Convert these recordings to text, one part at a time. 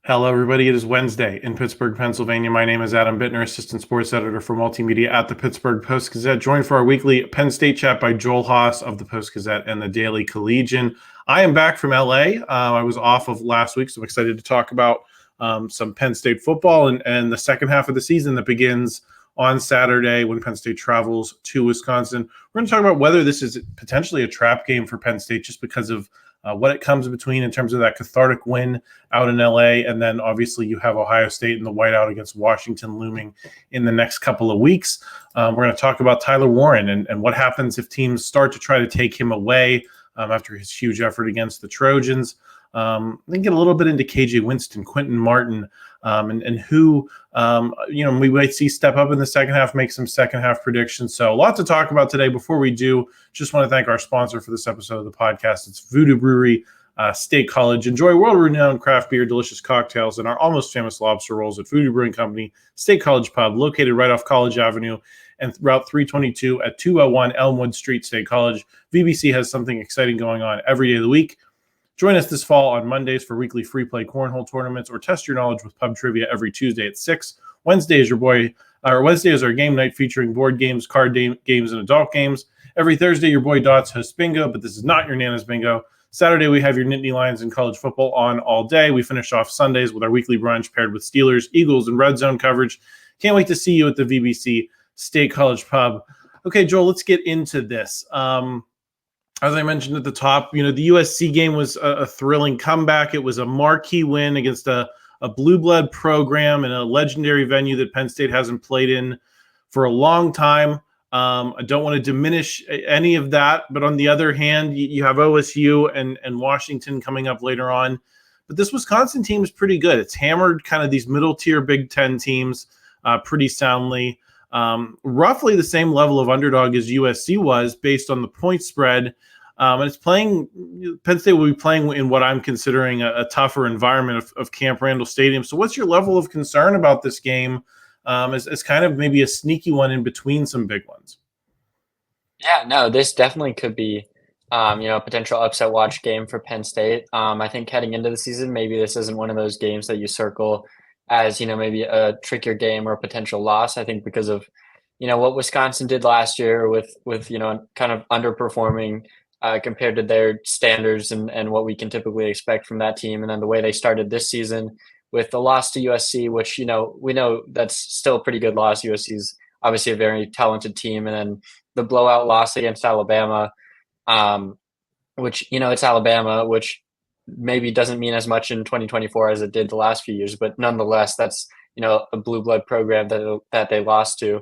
Hello, everybody. It is Wednesday in Pittsburgh, Pennsylvania. My name is Adam Bittner, Assistant Sports Editor for Multimedia at the Pittsburgh Post-Gazette, joined for our weekly Penn State chat by Joel Haas of the Post-Gazette and the Daily Collegian. I am back from LA. I was off of last week, so I'm excited to talk about some Penn State football and the second half of the season that begins on Saturday when Penn State travels to Wisconsin. We're going to talk about whether this is potentially a trap game for Penn State just because of what it comes between in terms of that cathartic win out in LA. And then obviously you have Ohio State in the whiteout against Washington looming in the next couple of weeks. We're going to talk about Tyler Warren and what happens if teams start to try to take him away after his huge effort against the Trojans. Then get a little bit into KJ Winston, Quinton Martin, and who we might see step up in the second half, make some second half predictions. So a lot to talk about today. Before we do, just want to thank our sponsor for this episode of the podcast. It's Voodoo Brewery, State College. Enjoy world-renowned craft beer, delicious cocktails, and our almost famous lobster rolls at Voodoo Brewing Company, State College Pub, located right off College Avenue and Route 322 at 201 Elmwood Street, State College. VBC has something exciting going on every day of the week. Join us this fall on Mondays for weekly free play cornhole tournaments, or test your knowledge with pub trivia every Tuesday at 6. Wednesday is our game night featuring board games, card games, and adult games. Every Thursday, your boy Dots hosts bingo, but this is not your Nana's bingo. Saturday, we have your Nittany Lions and college football on all day. We finish off Sundays with our weekly brunch paired with Steelers, Eagles, and Red Zone coverage. Can't wait to see you at the VBC State College Pub. Okay, Joel, let's get into this. As I mentioned at the top, the USC game was a thrilling comeback. It was a marquee win against a blue blood program in a legendary venue that Penn State hasn't played in for a long time. I don't want to diminish any of that, but on the other hand, you have OSU and Washington coming up later on. But this Wisconsin team is pretty good. It's hammered kind of these middle tier Big Ten teams pretty soundly. Roughly the same level of underdog as USC was based on the point spread. And it's playing, Penn State will be playing in what I'm considering a tougher environment of Camp Randall Stadium. So what's your level of concern about this game as kind of maybe a sneaky one in between some big ones? Yeah, no, this definitely could be, a potential upset watch game for Penn State. I think heading into the season, maybe this isn't one of those games that you circle as, maybe a trickier game or a potential loss. I think because of, what Wisconsin did last year with kind of underperforming compared to their standards and what we can typically expect from that team. And then the way they started this season with the loss to USC, which, we know that's still a pretty good loss. USC is obviously a very talented team. And then the blowout loss against Alabama, which, it's Alabama, which maybe doesn't mean as much in 2024 as it did the last few years. But nonetheless, that's, a blue blood program that they lost to.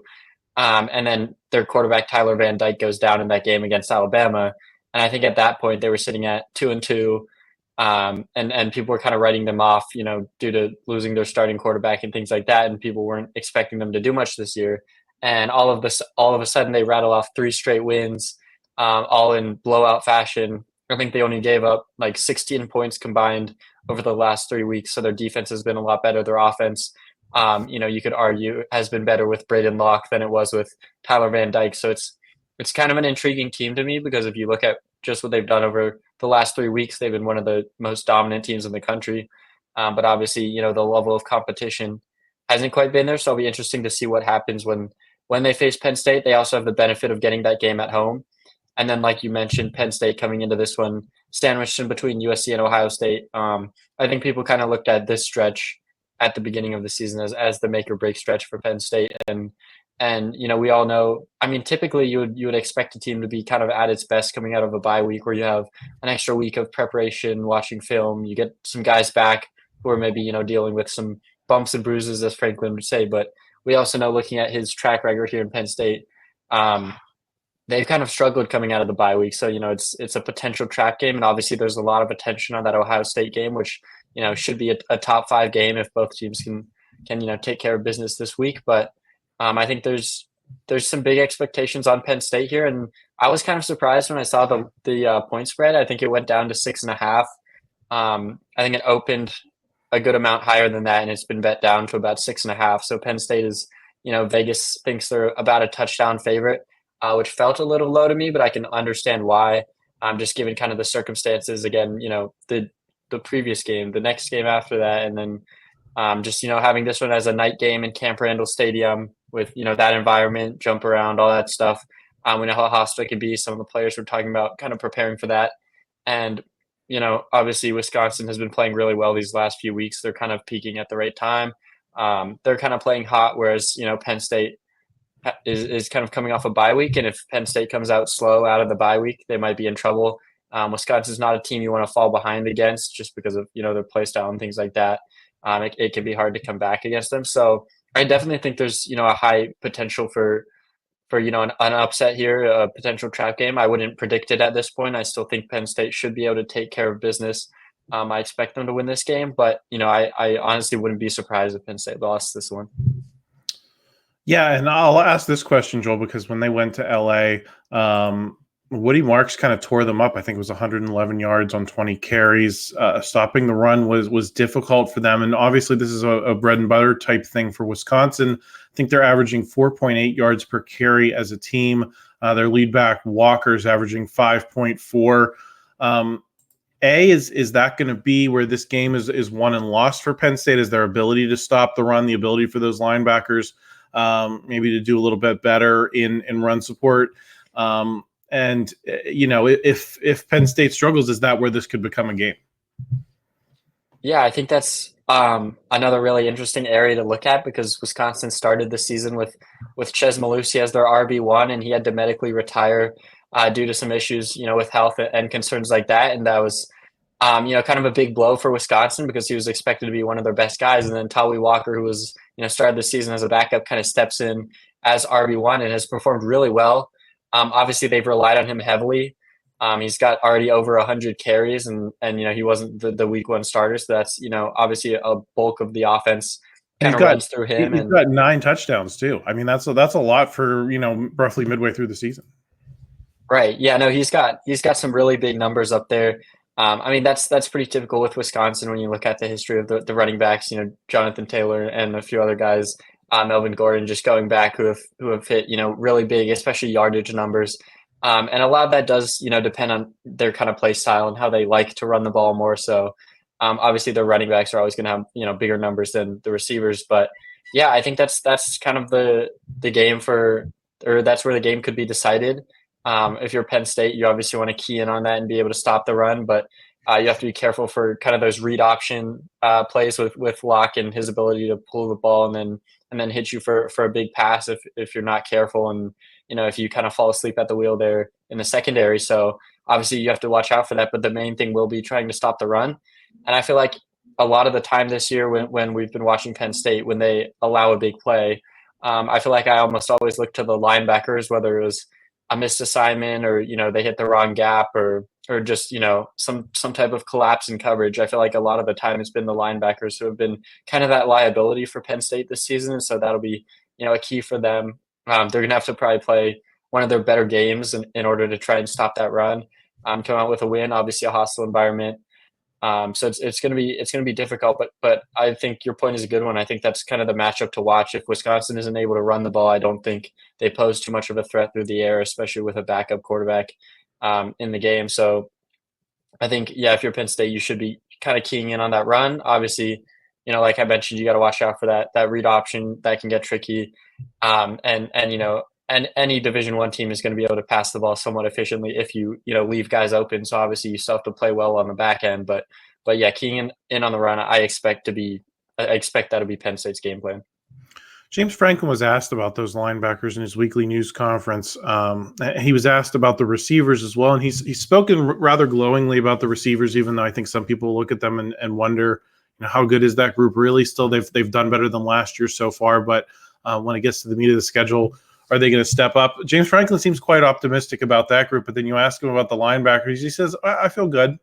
And then their quarterback, Tyler Van Dyke, goes down in that game against Alabama. And I think at that point they were sitting at 2-2, and people were kind of writing them off, due to losing their starting quarterback and things like that. And people weren't expecting them to do much this year. And all of a sudden they rattle off 3 straight wins, all in blowout fashion. I think they only gave up like 16 points combined over the last 3 weeks. So their defense has been a lot better. Their offense, you could argue has been better with Braden Locke than it was with Tyler Van Dyke. So it's kind of an intriguing team to me because if you look at just what they've done over the last 3 weeks, they've been one of the most dominant teams in the country. But obviously, the level of competition hasn't quite been there. So it'll be interesting to see what happens when they face Penn State. They also have the benefit of getting that game at home. And then, like you mentioned, Penn State coming into this one sandwiched in between USC and Ohio State. I think people kind of looked at this stretch at the beginning of the season as the make or break stretch for Penn State. And we all know, I mean, typically you would expect a team to be kind of at its best coming out of a bye week where you have an extra week of preparation, watching film, you get some guys back who are maybe, dealing with some bumps and bruises, as Franklin would say. But we also know, looking at his track record here in Penn State, they've kind of struggled coming out of the bye week. So, it's a potential trap game. And obviously there's a lot of attention on that Ohio State game, which, should be a top 5 game if both teams can take care of business this week. But I think there's some big expectations on Penn State here, and I was kind of surprised when I saw the point spread. I think it went down to 6.5. I think it opened a good amount higher than that, and it's been bet down to about 6.5. So Penn State is, Vegas thinks they're about a touchdown favorite, which felt a little low to me, but I can understand why. Just given kind of the circumstances. Again, the previous game, the next game after that, and then just having this one as a night game in Camp Randall Stadium with that environment, jump around, all that stuff. We know how hostile it can be. Some of the players were talking about kind of preparing for that, and obviously Wisconsin has been playing really well these last few weeks. They're kind of peaking at the right time. They're kind of playing hot, whereas Penn State is kind of coming off a bye week, and if Penn State comes out slow out of the bye week, they might be in trouble. Wisconsin's not a team you want to fall behind against just because of their play style and things like that. It can be hard to come back against them. So I definitely think there's a high potential for an upset here, a potential trap game. I wouldn't predict it at this point. I still think Penn State should be able to take care of business. I expect them to win this game, but I honestly wouldn't be surprised if Penn State lost this one. Yeah, and I'll ask this question, Joel, because when they went to LA, Woody Marks kind of tore them up. I think it was 111 yards on 20 carries. Stopping the run was difficult for them, and obviously this is a bread and butter type thing for Wisconsin. I think they're averaging 4.8 yards per carry as a team. Their lead back Walker's averaging 5.4. Is that going to be where this game is won and lost for Penn State? Is their ability to stop the run, the ability for those linebackers maybe to do a little bit better in run support? And if Penn State struggles, is that where this could become a game? Yeah, I think that's another really interesting area to look at, because Wisconsin started the season with Ches Malusi as their RB1, and he had to medically retire due to some issues, with health and concerns like that. And that was, kind of a big blow for Wisconsin, because he was expected to be one of their best guys. And then Tawee Walker, who was, started the season as a backup, kind of steps in as RB1 and has performed really well. Obviously, they've relied on him heavily. He's got already over 100 carries, and he wasn't the week one starter. So that's, obviously a bulk of the offense kind of runs through him. He's got 9 touchdowns too. I mean, that's a lot for, roughly midway through the season. Right. Yeah, no, he's got some really big numbers up there. I mean, that's pretty typical with Wisconsin when you look at the history of the running backs, Jonathan Taylor and a few other guys, Melvin Gordon, just going back, who have hit, really big, especially yardage numbers. And a lot of that does, depend on their kind of play style and how they like to run the ball more. So obviously their running backs are always going to have, bigger numbers than the receivers. But yeah, I think that's kind of the game that's where the game could be decided. If you're Penn State, you obviously want to key in on that and be able to stop the run, but you have to be careful for kind of those read option plays with Locke and his ability to pull the ball and then hit you for a big pass if you're not careful, and if you kind of fall asleep at the wheel there in the secondary. So obviously you have to watch out for that, but the main thing will be trying to stop the run. And I feel like a lot of the time this year when we've been watching Penn State, when they allow a big play, I feel like I almost always look to the linebackers, whether it was a missed assignment or they hit the wrong gap or just some type of collapse in coverage. I feel like a lot of the time it's been the linebackers who have been kind of that liability for Penn State this season, and so that'll be a key for them. They're gonna have to probably play one of their better games in order to try and stop that run, come out with a win. Obviously a hostile environment, so it's gonna be difficult, but I think your point is a good one. I think that's kind of the matchup to watch. If Wisconsin isn't able to run the ball, I don't think they pose too much of a threat through the air, especially with a backup quarterback in the game. So I think, yeah, if you're Penn State, you should be kind of keying in on that run. Obviously, like I mentioned, you got to watch out for that read option that can get tricky, and any Division I team is going to be able to pass the ball somewhat efficiently if you leave guys open. So obviously you still have to play well on the back end, but yeah, keying in on the run, I expect that'll be Penn State's game plan. James Franklin was asked about those linebackers in his weekly news conference. He was asked about the receivers as well, and he's spoken rather glowingly about the receivers, even though I think some people look at them and wonder, how good is that group really? Still, they've done better than last year so far, but when it gets to the meat of the schedule, are they going to step up? James Franklin seems quite optimistic about that group, but then you ask him about the linebackers, he says, I feel good.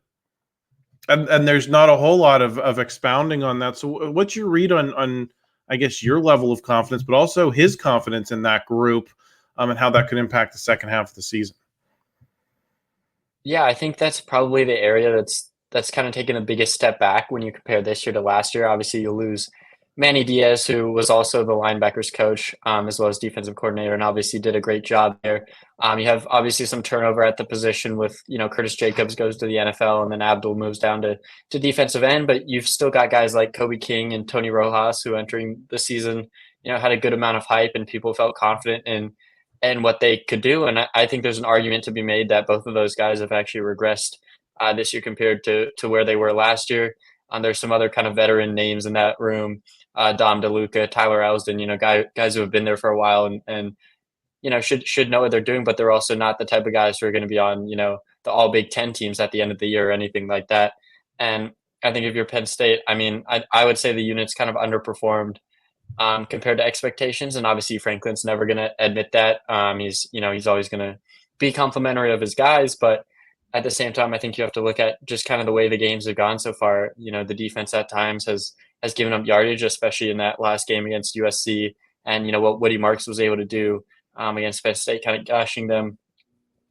And there's not a whole lot of expounding on that. So what's your read on I guess, your level of confidence, but also his confidence in that group, and how that could impact the second half of the season? Yeah, I think that's probably the area that's kind of taken the biggest step back when you compare this year to last year. Obviously, you lose Manny Diaz, who was also the linebackers coach, as well as defensive coordinator, and obviously did a great job there. You have obviously some turnover at the position with, Curtis Jacobs goes to the NFL and then Abdul moves down to defensive end, but you've still got guys like Kobe King and Tony Rojas who entering the season, had a good amount of hype and people felt confident in what they could do. And I think there's an argument to be made that both of those guys have actually regressed this year compared to where they were last year. There's some other kind of veteran names in that room. Dom DeLuca, Tyler Elsdon, guys who have been there for a while and should know what they're doing, but they're also not the type of guys who are going to be on, the all Big Ten teams at the end of the year or anything like that. And I think if you're Penn State, I mean, I would say the unit's kind of underperformed compared to expectations. And obviously Franklin's never going to admit that. He's always going to be complimentary of his guys, but at the same time, I think you have to look at just kind of the way the games have gone so far. The defense at times has given up yardage, especially in that last game against USC, and what Woody Marks was able to do against Penn State, kind of gashing them.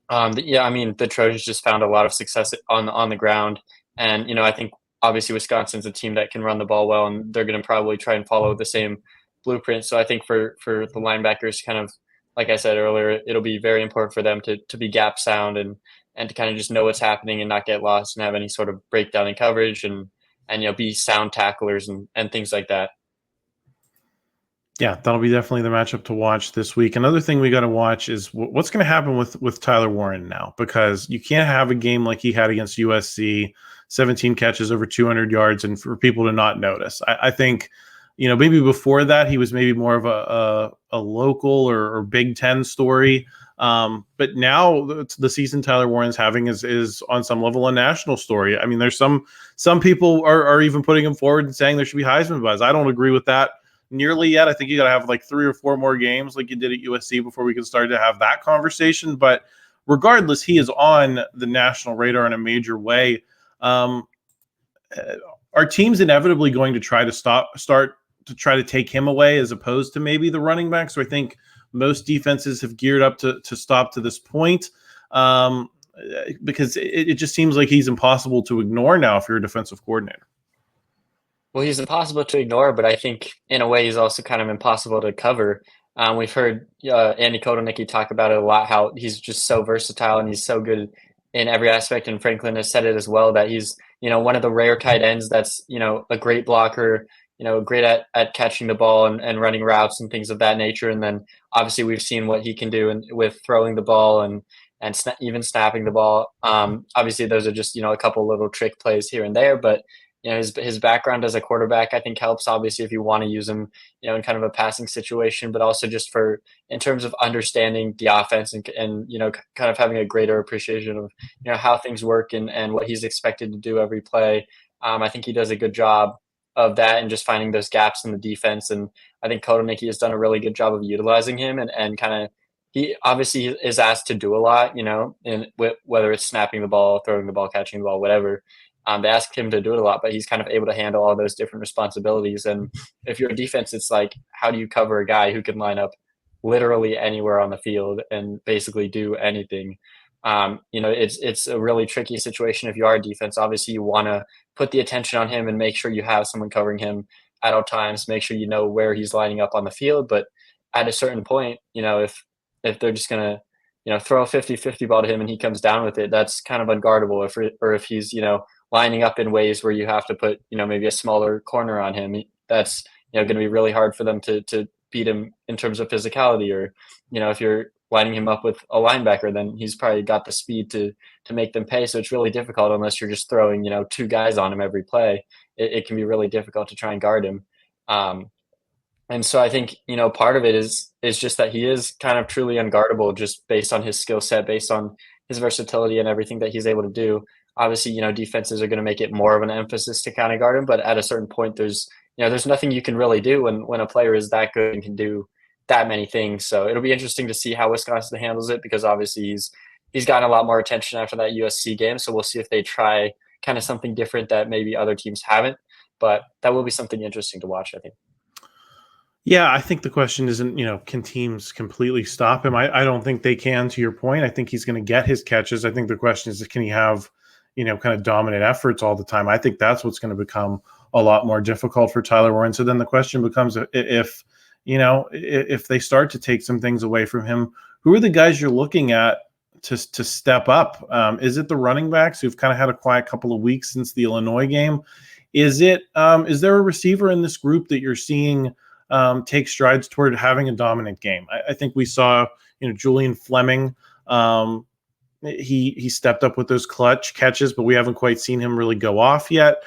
The Trojans just found a lot of success on the ground, and I think obviously Wisconsin's a team that can run the ball well, and they're going to probably try and follow the same blueprint. So I think for the linebackers, kind of like I said earlier, it'll be very important for them to be gap sound and to kind of just know what's happening and not get lost and have any sort of breakdown in coverage and be sound tacklers and things like that. Yeah, that'll be definitely the matchup to watch this week. Another thing we got to watch is what's going to happen with Tyler Warren now, because you can't have a game like he had against USC, 17 catches over 200 yards, and for people to not notice. I think, maybe before that he was maybe more of a local or Big Ten story. But now the season Tyler Warren's having is on some level a national story. I mean, there's some people are even putting him forward and saying there should be Heisman buzz. I don't agree with that nearly yet. I think you got to have like 3 or 4 more games like you did at USC before we can start to have that conversation. But regardless, he is on the national radar in a major way. Are teams inevitably going to try to start to try to take him away as opposed to maybe the running back? So I think most defenses have geared up to stop to this point because it just seems like he's impossible to ignore now if you're a defensive coordinator. Well, he's impossible to ignore, but I think in a way he's also kind of impossible to cover. We've heard Andy Kotelnicki talk about it a lot, how he's just so versatile and he's so good in every aspect. And Franklin has said it as well, that he's, one of the rare tight ends that's, a great blocker, great at catching the ball and running routes and things of that nature. And then obviously we've seen what he can do with throwing the ball and even snapping the ball. Obviously those are just, a couple little trick plays here and there, but his background as a quarterback, I think, helps, obviously, if you want to use him, in kind of a passing situation, but also just in terms of understanding the offense and kind of having a greater appreciation of, how things work and what he's expected to do every play. I think he does a good job of that and just finding those gaps in the defense. And I think Kotelnicki has done a really good job of utilizing him and kind of, he obviously is asked to do a lot, in whether it's snapping the ball, throwing the ball, catching the ball, whatever. They asked him to do it a lot, but he's kind of able to handle all those different responsibilities. And if you're a defense, it's like, how do you cover a guy who can line up literally anywhere on the field and basically do anything? It's a really tricky situation if you are a defense. Obviously, you want to put the attention on him and make sure you have someone covering him at all times, make sure you know where he's lining up on the field. But at a certain point, if they're just going to, throw a 50-50 ball to him and he comes down with it, that's kind of unguardable. If he's, lining up in ways where you have to put, maybe a smaller corner on him, that's, going to be really hard for them to beat him in terms of physicality. Or, if you're lining him up with a linebacker, then he's probably got the speed to make them pay. So it's really difficult unless you're just throwing, 2 guys on him every play. It can be really difficult to try and guard him. And so I think, part of it is just that he is kind of truly unguardable just based on his skill set, based on his versatility and everything that he's able to do. Obviously, more of an emphasis to kind of guard him, but at a certain point, there's nothing you can really do when a player is that good and can do that many things. So it'll be interesting to see how Wisconsin handles it, because obviously he's gotten a lot more attention after that USC game. So we'll see if they try kind of something different that maybe other teams haven't, but that will be something interesting to watch, I think. Yeah, I think the question isn't, can teams completely stop him? I don't think they can, to your point. I think he's going to get his catches. I think the question is, can he have, kind of dominant efforts all the time? I think that's what's going to become a lot more difficult for Tyler Warren. So then the question becomes, if they start to take some things away from him, who are the guys you're looking at to step up? Is it the running backs who've kind of had a quiet couple of weeks since the Illinois game? Is there a receiver in this group that you're seeing take strides toward having a dominant game? I think we saw, Julian Fleming. He stepped up with those clutch catches, but we haven't quite seen him really go off yet.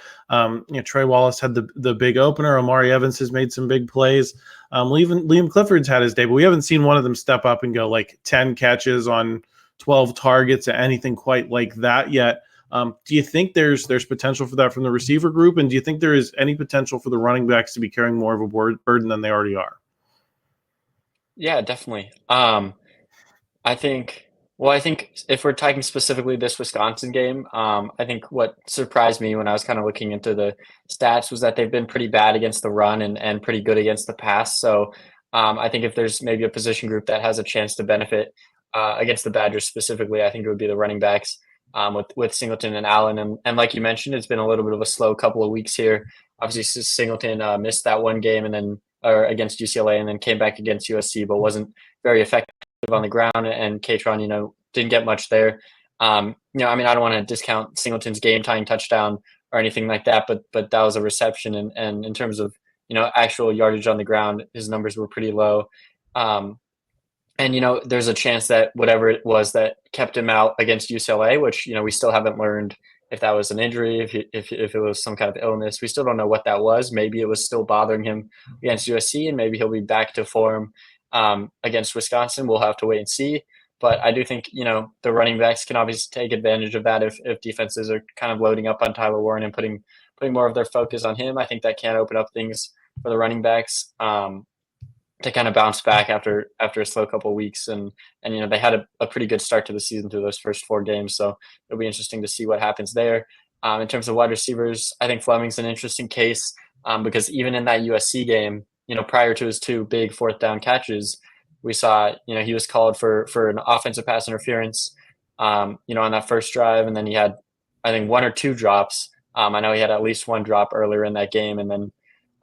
Trey Wallace had the big opener. Omari Evans has made some big plays. Liam Clifford's had his day, but we haven't seen one of them step up and go like 10 catches on 12 targets or anything quite like that yet. Do you think there's potential for that from the receiver group? And do you think there is any potential for the running backs to be carrying more of a burden than they already are? Yeah, definitely. I think if we're talking specifically this Wisconsin game, I think what surprised me when I was kind of looking into the stats was that they've been pretty bad against the run and pretty good against the pass. So I think if there's maybe a position group that has a chance to benefit against the Badgers specifically, I think it would be the running backs with Singleton and Allen. And like you mentioned, it's been a little bit of a slow couple of weeks here. Obviously, Singleton missed that one game or against UCLA and then came back against USC, but wasn't very effective on the ground, and Kaytron, didn't get much there. I don't want to discount Singleton's game-tying touchdown or anything like that, but that was a reception, and in terms of actual yardage on the ground, his numbers were pretty low. There's a chance that whatever it was that kept him out against UCLA, which we still haven't learned if that was an injury, if it was some kind of illness. We still don't know what that was. Maybe it was still bothering him against USC, and maybe he'll be back to form against Wisconsin. We'll have to wait and see. But I do think, the running backs can obviously take advantage of that if defenses are kind of loading up on Tyler Warren and putting more of their focus on him. I think that can open up things for the running backs to kind of bounce back after a slow couple of weeks. And they had a pretty good start to the season through those first 4 games. So it'll be interesting to see what happens there. In terms of wide receivers, I think Fleming's an interesting case because even in that USC game, prior to his 2 big 4th down catches, we saw, he was called for an offensive pass interference, on that first drive. And then he had, I think, 1 or 2 drops. I know he had at least 1 drop earlier in that game. And then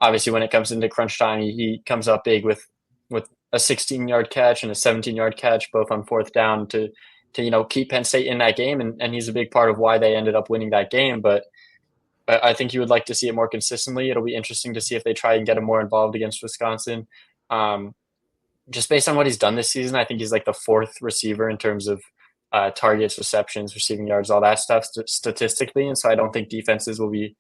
obviously when it comes into crunch time, he comes up big with a 16-yard catch and a 17-yard catch, both on 4th down to keep Penn State in that game. And he's a big part of why they ended up winning that game. But I think you would like to see it more consistently. It'll be interesting to see if they try and get him more involved against Wisconsin. Just based on what he's done this season, I think he's like the 4th receiver in terms of targets, receptions, receiving yards, all that stuff statistically. And so I don't think defenses will be,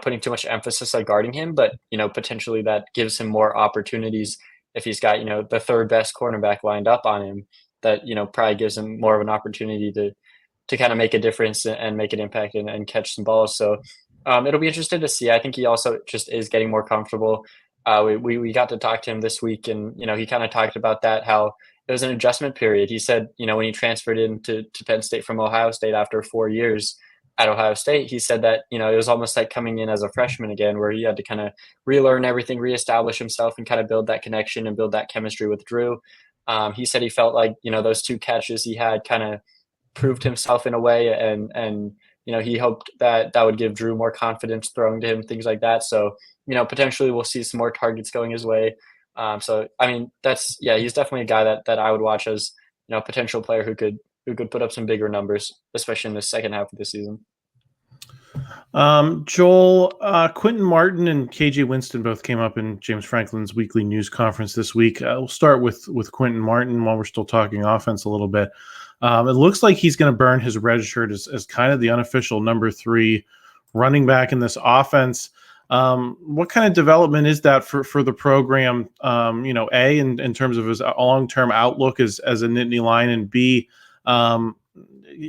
putting too much emphasis on guarding him, but, potentially that gives him more opportunities if he's got, the 3rd best cornerback lined up on him, that, probably gives him more of an opportunity to kind of make a difference and make an impact and catch some balls. So it'll be interesting to see. I think he also just is getting more comfortable. We got to talk to him this week, and he kind of talked about that, how it was an adjustment period. He said when he transferred into Penn State from Ohio State after 4 years at Ohio State, he said that it was almost like coming in as a freshman again, where he had to kind of relearn everything, reestablish himself, and kind of build that connection and build that chemistry with Drew. He said he felt like those 2 catches he had kind of proved himself in a way, and he hoped that would give Drew more confidence throwing to him, things like that. So potentially we'll see some more targets going his way. So I mean, he's definitely a guy that I would watch as a potential player who could put up some bigger numbers, especially in the second half of the season. Joel, Quinton Martin and KJ Winston both came up in James Franklin's weekly news conference this week. We'll start with Quinton Martin while we're still talking offense a little bit. It looks like he's going to burn his red shirt as kind of the unofficial number 3 running back in this offense. What kind of development is that for the program? A, in terms of his long-term outlook as a Nittany Lion, and B,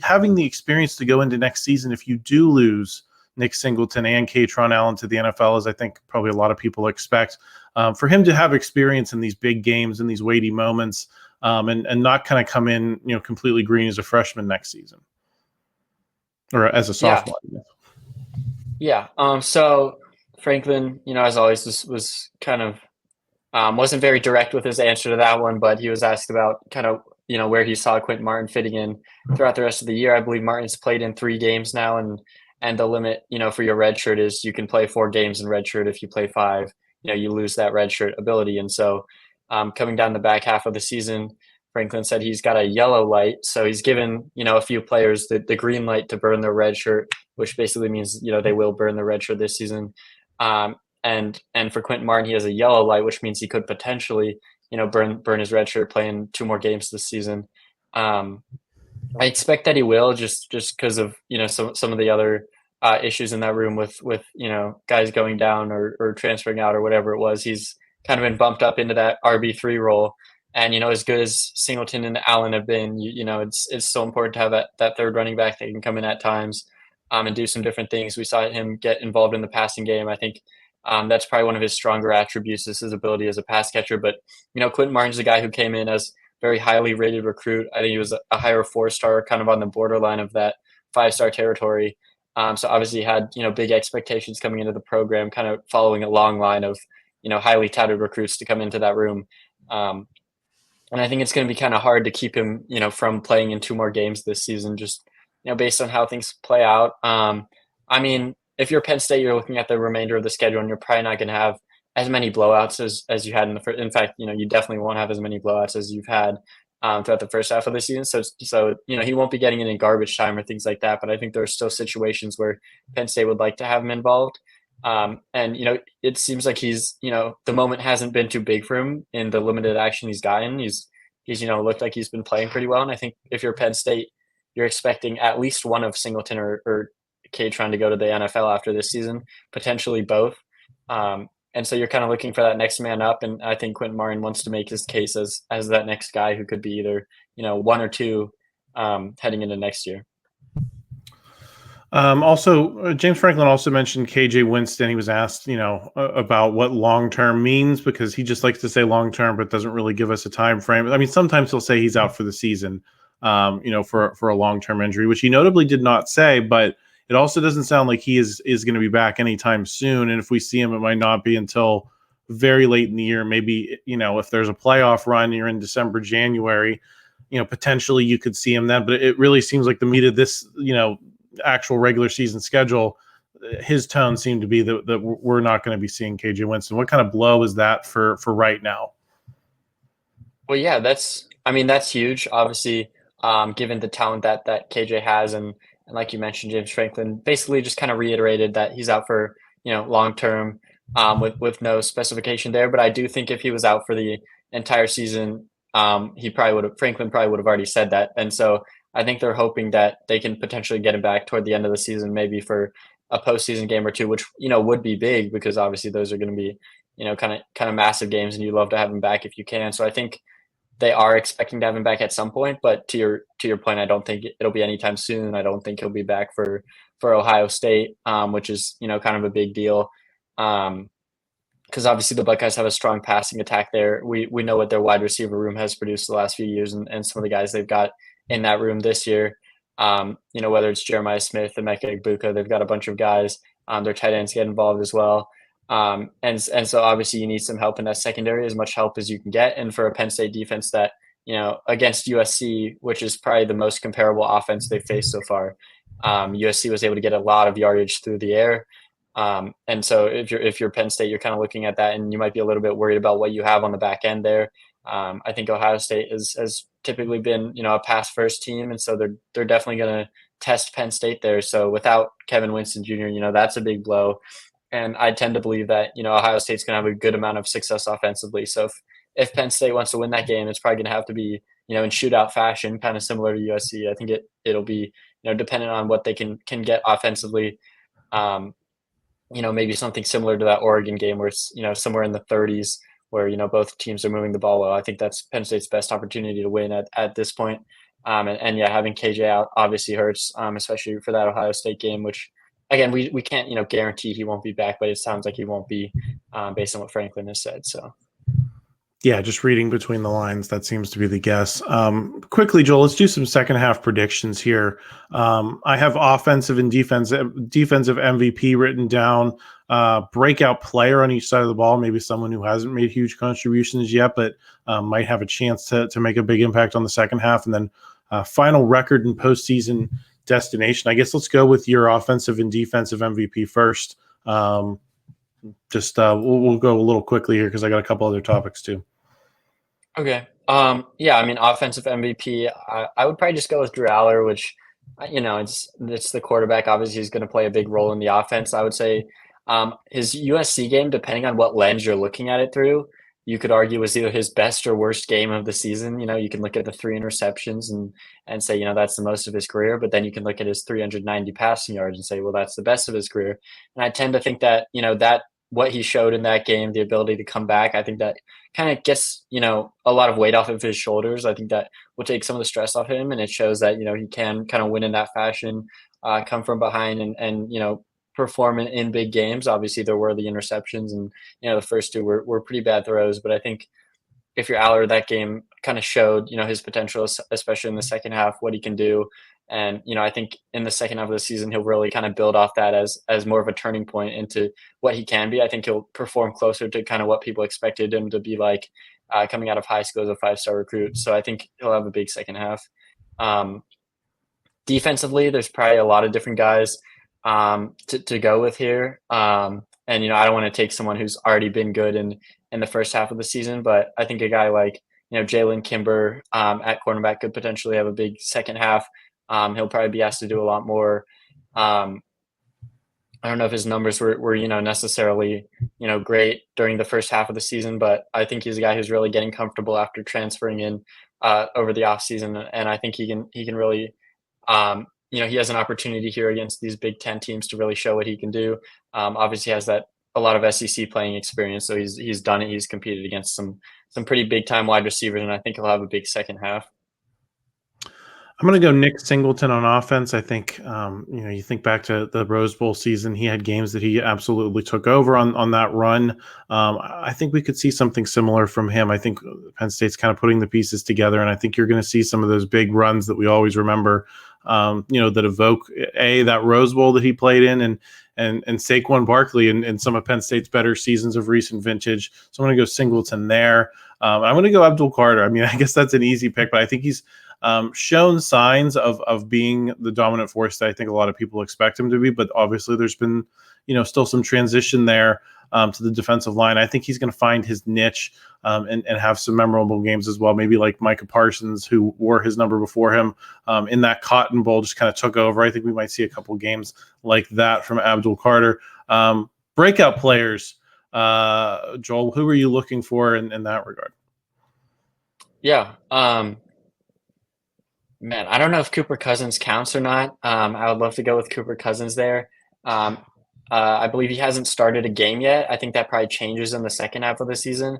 having the experience to go into next season if you do lose Nick Singleton and Kaytron Allen to the NFL, as I think probably a lot of people expect, for him to have experience in these big games and these weighty moments, and not kind of come in completely green as a freshman next season or as a sophomore. Yeah. So Franklin, as always, was kind of wasn't very direct with his answer to that one, but he was asked about kind of where he saw Quinton Martin fitting in throughout the rest of the year. I believe Martin's played in 3 games now, and and the limit, for your red shirt is you can play 4 games in red shirt. If you play 5, you lose that red shirt ability. And so coming down the back half of the season, Franklin said he's got a yellow light. So he's given, a few players the green light to burn their red shirt, which basically means, they will burn the red shirt this season. And for Quinton Martin, he has a yellow light, which means he could potentially, burn his red shirt playing 2 more games this season. I expect that he will just because of, some of the other issues in that room with guys going down or transferring out or whatever it was. He's kind of been bumped up into that RB3 role. And, as good as Singleton and Allen have been, it's so important to have that third running back that can come in at times and do some different things. We saw him get involved in the passing game. I think that's probably one of his stronger attributes is his ability as a pass catcher. But, Quinton Martin's a guy who came in as very highly rated recruit. I think he was a higher 4-star, kind of on the borderline of that 5-star territory. So obviously he had, big expectations coming into the program, kind of following a long line of, highly touted recruits to come into that room. And I think it's going to be kind of hard to keep him, from playing in 2 more games this season, just, based on how things play out. I mean, if you're Penn State, you're looking at the remainder of the schedule and you're probably not going to have as many blowouts as you had in the first. In fact, you definitely won't have as many blowouts as you've had throughout the first half of the season. So he won't be getting any garbage time or things like that. But I think there are still situations where Penn State would like to have him involved. And it seems like he's the moment hasn't been too big for him in the limited action he's gotten. He's looked like he's been playing pretty well. And I think if you're Penn State, you're expecting at least one of Singleton or Kaytron to go to the NFL after this season, potentially both. And so you're kind of looking for that next man up. And I think Quinton Martin wants to make his case as that next guy who could be either, 1 or 2 heading into next year. Also, James Franklin also mentioned KJ Winston. He was asked, about what long-term means because he just likes to say long-term, but doesn't really give us a time frame. I mean, sometimes he'll say he's out for the season, for a long-term injury, which he notably did not say, but it also doesn't sound like he is going to be back anytime soon. And if we see him, it might not be until very late in the year. Maybe, if there's a playoff run, you're in December, January, potentially you could see him then. But it really seems like the meat of this, actual regular season schedule, his tone seemed to be that we're not going to be seeing KJ Winston. What kind of blow is that for right now? Well, yeah, that's huge. Obviously, given the talent that KJ has, and like you mentioned, James Franklin basically just kind of reiterated that he's out for long term, with no specification there. But I do think if he was out for the entire season, Franklin probably would have already said that. And so I think they're hoping that they can potentially get him back toward the end of the season, maybe for a postseason game or 2, which would be big because obviously those are going to be kind of massive games, and you love to have him back if you can. So I think they are expecting to have him back at some point, but to your point, I don't think it'll be anytime soon. I don't think he'll be back for Ohio State, which is kind of a big deal, because obviously the Buckeyes have a strong passing attack there. We know what their wide receiver room has produced the last few years, and some of the guys they've got in that room this year. Whether it's Jeremiah Smith, Emeka Egbuka, they've got a bunch of guys. Their tight ends get involved as well. And so obviously you need some help in that secondary, as much help as you can get. And for a Penn State defense that, against USC, which is probably the most comparable offense they've faced so far, USC was able to get a lot of yardage through the air. And so if you're Penn State, you're kind of looking at that, and you might be a little bit worried about what you have on the back end there. I think Ohio State has typically been, a pass first team. And so they're definitely going to test Penn State there. So without Kevin Winston Jr., that's a big blow. And I tend to believe that, Ohio State's going to have a good amount of success offensively. So if Penn State wants to win that game, it's probably going to have to be, in shootout fashion, kind of similar to USC. I think it'll be, dependent on what they can get offensively. Maybe something similar to that Oregon game where it's, somewhere in the 30s where, both teams are moving the ball well. I think that's Penn State's best opportunity to win at this point. And having KJ out obviously hurts, especially for that Ohio State game, which, again, we can't, guarantee he won't be back, but it sounds like he won't be based on what Franklin has said. So, yeah, just reading between the lines, that seems to be the guess. Quickly, Joel, let's do some second half predictions here. I have offensive and defensive MVP written down. Breakout player on each side of the ball, maybe someone who hasn't made huge contributions yet, but might have a chance to make a big impact on the second half. And then final record in postseason destination. I guess let's go with your offensive and defensive MVP first. We'll go a little quickly here because I got a couple other topics too. Okay. Yeah, I mean, offensive MVP, I would probably just go with Drew Allar, which, it's the quarterback. Obviously, he's going to play a big role in the offense. I would say his USC game, depending on what lens you're looking at it through, you could argue was either his best or worst game of the season. You can look at the 3 interceptions and say, that's the most of his career. But then you can look at his 390 passing yards and say, well, that's the best of his career. And I tend to think that, that what he showed in that game, the ability to come back, I think that kind of gets, a lot of weight off of his shoulders. I think that will take some of the stress off him, and it shows that, he can kind of win in that fashion, come from behind and perform in big games. Obviously, there were the interceptions, and, the first 2 were pretty bad throws. But I think if you're Aller, that game kind of showed, his potential, especially in the second half, what he can do. And, I think in the second half of the season, he'll really kind of build off that as more of a turning point into what he can be. I think he'll perform closer to kind of what people expected him to be like coming out of high school as a 5-star recruit. So I think he'll have a big second half. Defensively, there's probably a lot of different guys to go with here. And, I don't want to take someone who's already been good in the first half of the season, but I think a guy like, Jalen Kimber at cornerback could potentially have a big second half. He'll probably be asked to do a lot more. I don't know if his numbers were necessarily, great during the first half of the season, but I think he's a guy who's really getting comfortable after transferring in over the offseason. And I think he can really, he has an opportunity here against these Big Ten teams to really show what he can do. Obviously has a lot of SEC playing experience. So he's done it. He's competed against some pretty big time wide receivers, and I think he'll have a big second half. I'm going to go Nick Singleton on offense. I think, you think back to the Rose Bowl season, he had games that he absolutely took over on that run. I think we could see something similar from him. I think Penn State's kind of putting the pieces together, and I think you're going to see some of those big runs that we always remember, that evoke that Rose Bowl that he played in, and Saquon Barkley and some of Penn State's better seasons of recent vintage. So I'm going to go Singleton there. I'm going to go Abdul Carter. I mean, I guess that's an easy pick, but I think he's shown signs of being the dominant force that I think a lot of people expect him to be. But obviously there's been, still some transition there to the defensive line. I think he's going to find his niche and have some memorable games as well. Maybe like Micah Parsons, who wore his number before him in that Cotton Bowl, just kind of took over. I think we might see a couple games like that from Abdul Carter. Breakout players, Joel, who are you looking for in that regard? Yeah. Man, I don't know if Cooper Cousins counts or not. I would love to go with Cooper Cousins there. I believe he hasn't started a game yet. I think that probably changes in the second half of the season.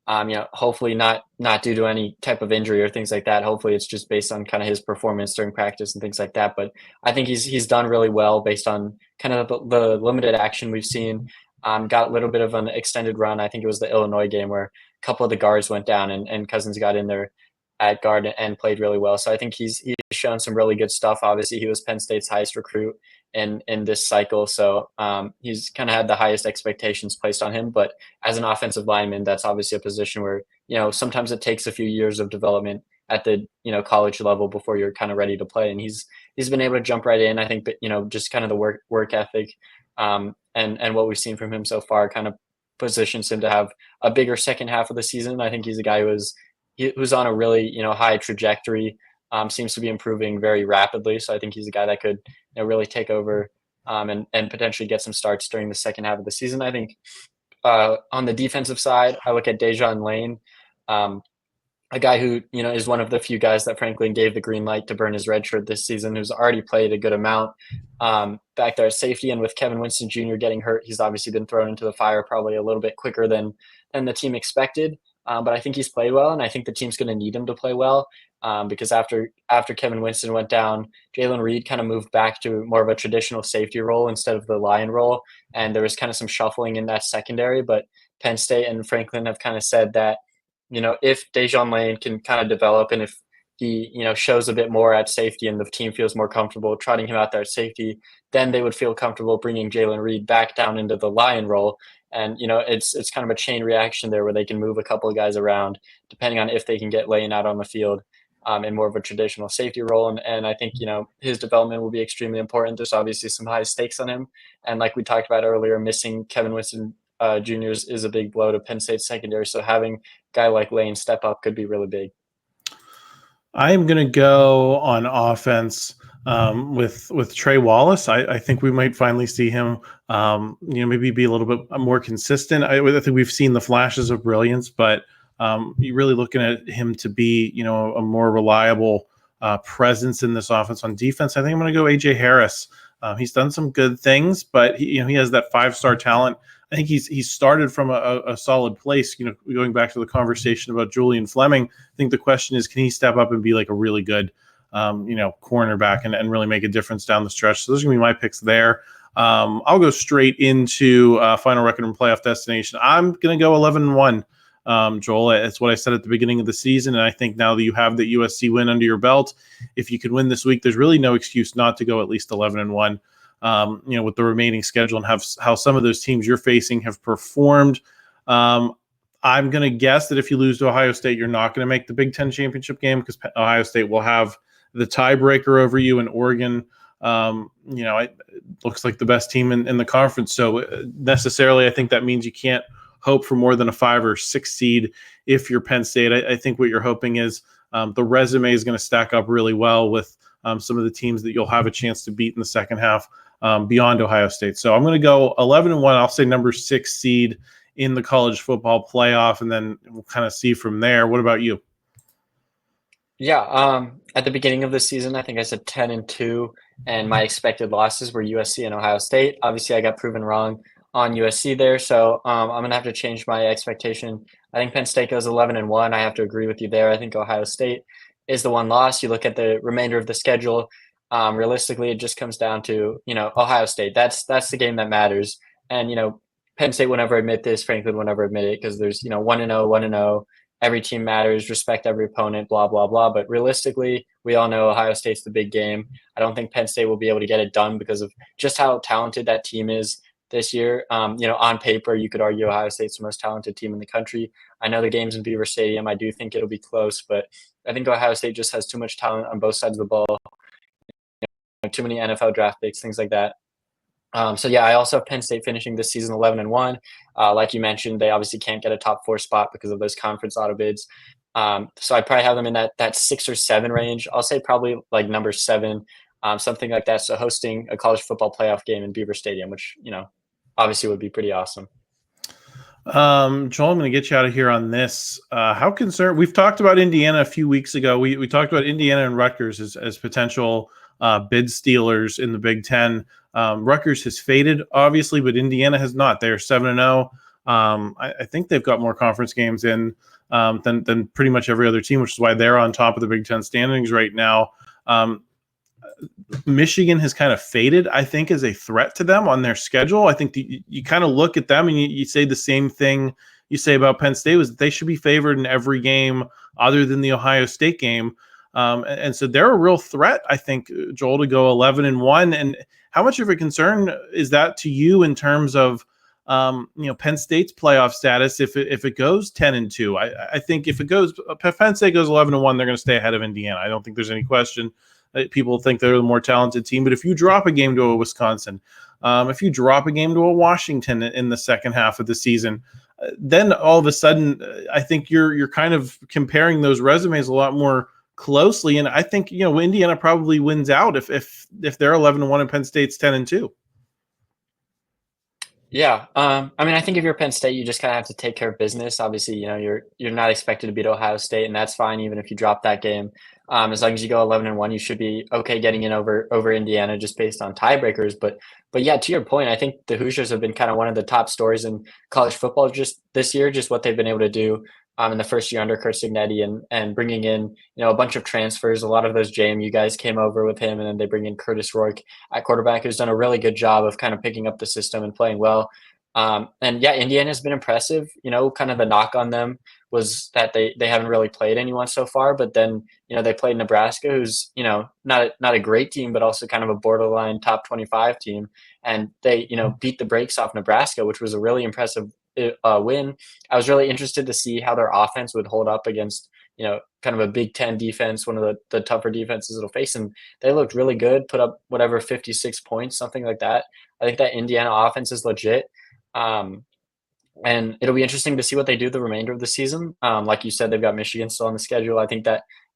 Hopefully not due to any type of injury or things like that. Hopefully it's just based on kind of his performance during practice and things like that. But I think he's done really well based on kind of the limited action we've seen. Got a little bit of an extended run. I think it was the Illinois game where a couple of the guards went down and Cousins got in there at guard and played really well. So I think he's shown some really good stuff. Obviously, he was Penn State's highest recruit in this cycle. So he's kind of had the highest expectations placed on him. But as an offensive lineman, that's obviously a position where, sometimes it takes a few years of development at the, college level before you're kind of ready to play. And he's been able to jump right in. I think, just kind of the work ethic and what we've seen from him so far kind of positions him to have a bigger second half of the season. I think he's a guy who's on a really, high trajectory, seems to be improving very rapidly. So I think he's a guy that could really take over and potentially get some starts during the second half of the season. I think on the defensive side, I look at Dejon Lane, a guy who, is one of the few guys that Franklin gave the green light to burn his red shirt this season, who's already played a good amount back there at safety. And with Kevin Winston Jr. getting hurt, he's obviously been thrown into the fire probably a little bit quicker than the team expected. But I think he's played well, and I think the team's going to need him to play well because after Kevin Winston went down, Jalen Reed kind of moved back to more of a traditional safety role instead of the Lion role, and there was kind of some shuffling in that secondary. But Penn State and Franklin have kind of said that, if Dejon Lane can kind of develop and if he, shows a bit more at safety and the team feels more comfortable trotting him out there at safety, then they would feel comfortable bringing Jalen Reed back down into the Lion role. And, it's kind of a chain reaction there where they can move a couple of guys around depending on if they can get Lane out on the field. in more of a traditional safety role. And I think, his development will be extremely important. There's obviously some high stakes on him. And like we talked about earlier, missing Kevin Winston Jr. is a big blow to Penn State secondary. So having a guy like Lane step up could be really big. I am going to go on offense with Trey Wallace. I think we might finally see him, maybe be a little bit more consistent. I think we've seen the flashes of brilliance, but you're really looking at him to be, a more reliable presence in this offense. On defense, I think I'm going to go A.J. Harris. He's done some good things, but he has that 5-star talent. I think he's started from a solid place. Going back to the conversation about Julian Fleming, I think the question is, can he step up and be like a really good, cornerback and really make a difference down the stretch? So those are going to be my picks there. I'll go straight into final record and playoff destination. I'm going to go 11-1. Joel, that's what I said at the beginning of the season, and I think now that you have the USC win under your belt, if you could win this week, there's really no excuse not to go at least 11-1. With the remaining schedule and how some of those teams you're facing have performed. I'm going to guess that if you lose to Ohio State, you're not going to make the Big Ten championship game because Ohio State will have the tiebreaker over you, and Oregon, it looks like the best team in the conference. So necessarily, I think that means you can't hope for more than a 5 or 6 seed if you're Penn State. I think what you're hoping is the resume is going to stack up really well with some of the teams that you'll have a chance to beat in the second half beyond Ohio State. So I'm going to go 11-1. I'll say number 6 seed in the college football playoff, and then we'll kind of see from there. What about you? Yeah, at the beginning of the season, I think I said 10-2, and my expected losses were USC and Ohio State. Obviously, I got proven wrong on USC there, so I'm going to have to change my expectation. I think Penn State goes 11-1. I have to agree with you there. I think Ohio State is the one loss. You look at the remainder of the schedule. Realistically, it just comes down to, Ohio State. That's the game that matters. And, Penn State will never admit this. Franklin will never admit it because there's, 1-0, 1-0. Every team matters. Respect every opponent, blah, blah, blah. But realistically, we all know Ohio State's the big game. I don't think Penn State will be able to get it done because of just how talented that team is this year. On paper, you could argue Ohio State's the most talented team in the country. I know the game's in Beaver Stadium. I do think it'll be close, but I think Ohio State just has too much talent on both sides of the ball. Too many NFL draft picks, things like that. I also have Penn State finishing this season 11-1. Like you mentioned, they obviously can't get a top 4 spot because of those conference auto bids. So I probably have them in that 6 or 7 range. I'll say probably like number 7, something like that. So hosting a college football playoff game in Beaver Stadium, which, obviously would be pretty awesome. Joel, I'm going to get you out of here on this. How concerned? We've talked about Indiana a few weeks ago. We talked about Indiana and Rutgers as potential bid stealers in the Big Ten. Rutgers has faded, obviously, but Indiana has not. They're 7-0. I think they've got more conference games in than pretty much every other team, which is why they're on top of the Big Ten standings right now. Michigan has kind of faded, I think, as a threat to them on their schedule. I think you kind of look at them and you say the same thing you say about Penn State, was that they should be favored in every game other than the Ohio State game. And so they're a real threat, I think, Joel, to go 11-1. And how much of a concern is that to you in terms of, Penn State's playoff status if it goes 10-2? I think if Penn State goes 11-1, they're going to stay ahead of Indiana. I don't think there's any question. People think they're the more talented team, but if you drop a game to a Wisconsin, if you drop a game to a Washington in the second half of the season, then all of a sudden, I think you're kind of comparing those resumes a lot more closely, and I think Indiana probably wins out if they're 11-1 and Penn State's 10-2. Yeah, I think if you're Penn State, you just kind of have to take care of business. Obviously, you're not expected to beat Ohio State, and that's fine even if you drop that game. As long as you go 11-1, you should be okay getting in over Indiana just based on tiebreakers. But yeah, to your point, I think the Hoosiers have been kind of one of the top stories in college football just this year, just what they've been able to do in the first year under Kurt Cignetti and bringing in a bunch of transfers. A lot of those JMU guys came over with him, and then they bring in Curtis Rourke at quarterback, who's done a really good job of kind of picking up the system and playing well. Indiana's been impressive. Kind of the knock on them was that they haven't really played anyone so far, but then they played Nebraska, who's not a great team, but also kind of a borderline top 25 team, and they beat the brakes off Nebraska, which was a really impressive win. I was really interested to see how their offense would hold up against kind of a Big Ten defense, one of the tougher defenses it'll face. And they looked really good, put up whatever 56 points, something like that. I think that Indiana offense is legit. And it'll be interesting to see what they do the remainder of the season. Like you said, they've got Michigan still on the schedule. I think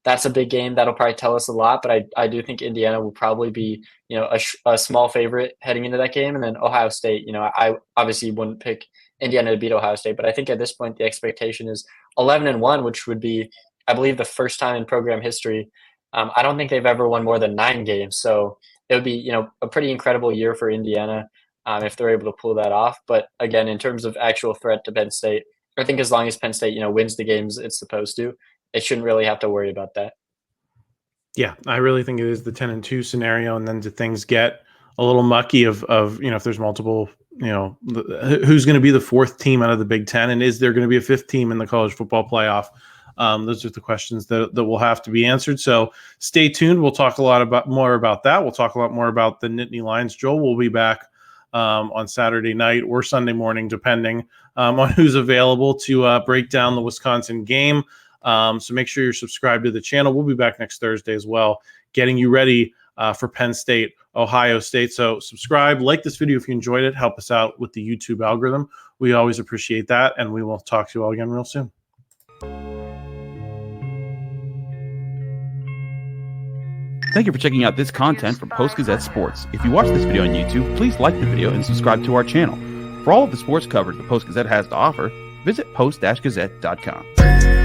that's a big game. That'll probably tell us a lot, but I do think Indiana will probably be, a small favorite heading into that game. And then Ohio State, I obviously wouldn't pick Indiana to beat Ohio State, but I think at this point, the expectation is 11-1, which would be, I believe, the first time in program history. I don't think they've ever won more than 9 games. So it would be, a pretty incredible year for Indiana if they're able to pull that off. But again, in terms of actual threat to Penn State, I think as long as Penn State, wins the games it's supposed to, it shouldn't really have to worry about that. Yeah, I really think it is the 10-2 scenario, and then do things get a little mucky of if there's multiple, who's going to be the 4th team out of the Big Ten, and is there going to be a 5th team in the college football playoff? Those are the questions that will have to be answered. So stay tuned. We'll talk a lot more about that. We'll talk a lot more about the Nittany Lions. Joel will be back on Saturday night or Sunday morning, depending on who's available to break down the Wisconsin game. So make sure you're subscribed to the channel. We'll be back next Thursday as well, getting you ready for Penn State, Ohio State. So subscribe, like this video if you enjoyed it. Help us out with the YouTube algorithm. We always appreciate that, and we will talk to you all again real soon. Thank you for checking out this content from Post-Gazette Sports. If you watch this video on YouTube, please like the video and subscribe to our channel. For all of the sports coverage the Post-Gazette has to offer, visit post-gazette.com.